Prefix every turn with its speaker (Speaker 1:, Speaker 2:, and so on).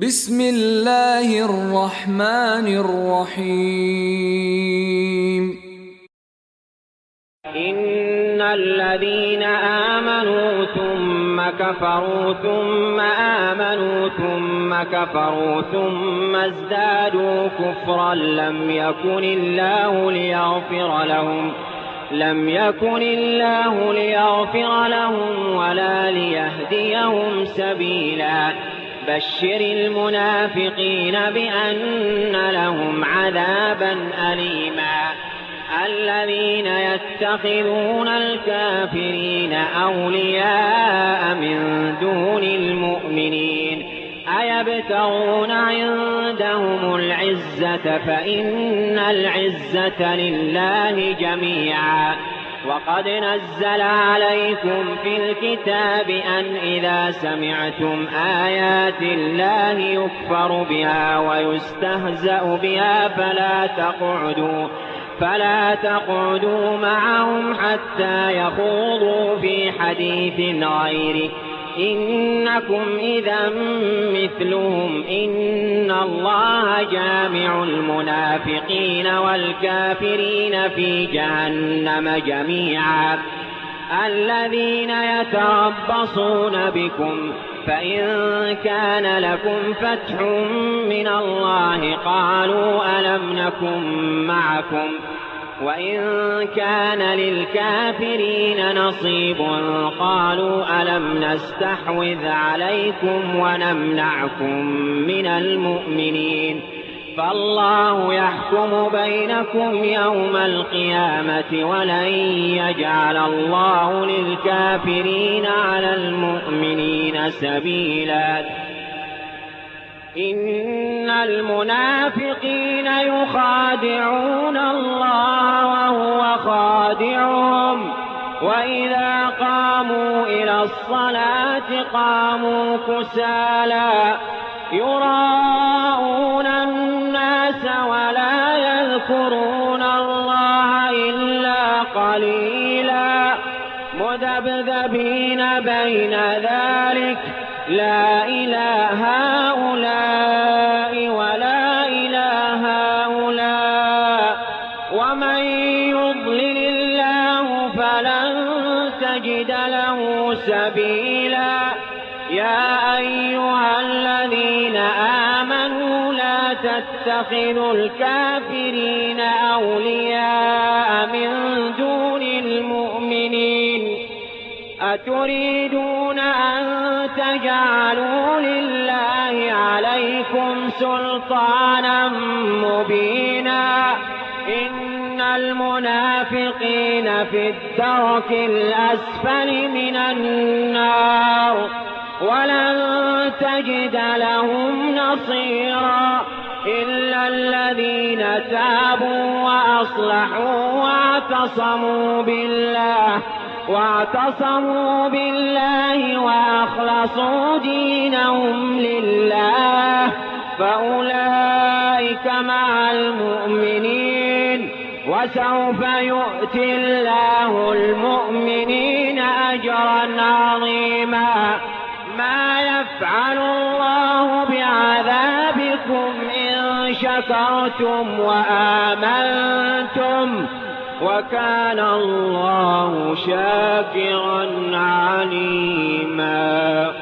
Speaker 1: بسم الله الرحمن الرحيم.
Speaker 2: إن الذين آمنوا ثم كفروا ثم آمنوا ثم كفروا ثم ازدادوا كفرا لم يكن الله ليغفر لهم ولا ليهديهم سبيلا. بشر المنافقين بأن لهم عذابا أليما. الذين يتخذون الكافرين أولياء من دون المؤمنين أيبتغون عندهم العزة فإن العزة لله جميعا. وقد نزل عليكم في الكتاب أن إذا سمعتم آيات الله يكفر بها ويستهزأ بها فلا تقعدوا معهم حتى يخوضوا في حديث غيره إنكم إذا مثلهم. إن الله جامع المنافقين والكافرين في جهنم جميعا. الذين يتربصون بكم فإن كان لكم فتح من الله قالوا ألم نكن معكم وإن كان للكافرين نصيب قالوا ألم نستحوذ عليكم ونمنعكم من المؤمنين. فالله يحكم بينكم يوم القيامة ولن يجعل الله للكافرين على المؤمنين سبيلا. إن المنافقين يخادعون الله وهو خادعهم وإذا قاموا إلى الصلاة قاموا كسالى يراءون الناس ولا يذكرون الله إلا قليلا مذبذبين بين ذلك لا إله هؤلاء ولا إله هؤلاء ومن يضلل الله فلن تجد له سبيلا. يا أيها الذين آمنوا لا تتخذوا الكافرين أولياء من دون المؤمنين أتريدون أن تجعلوا لله عليكم سلطانا مبينا. إن المنافقين في الدرك الأسفل من النار ولن تجد لهم نصيرا إلا الذين تابوا وأصلحوا واعتصموا بالله وأخلصوا دينهم لله فأولئك مع المؤمنين وسوف يؤتي الله المؤمنين أجرا عظيما. ما يفعل الله بعذابكم إن شكرتم وآمنتم وكان الله شاكرا عليما.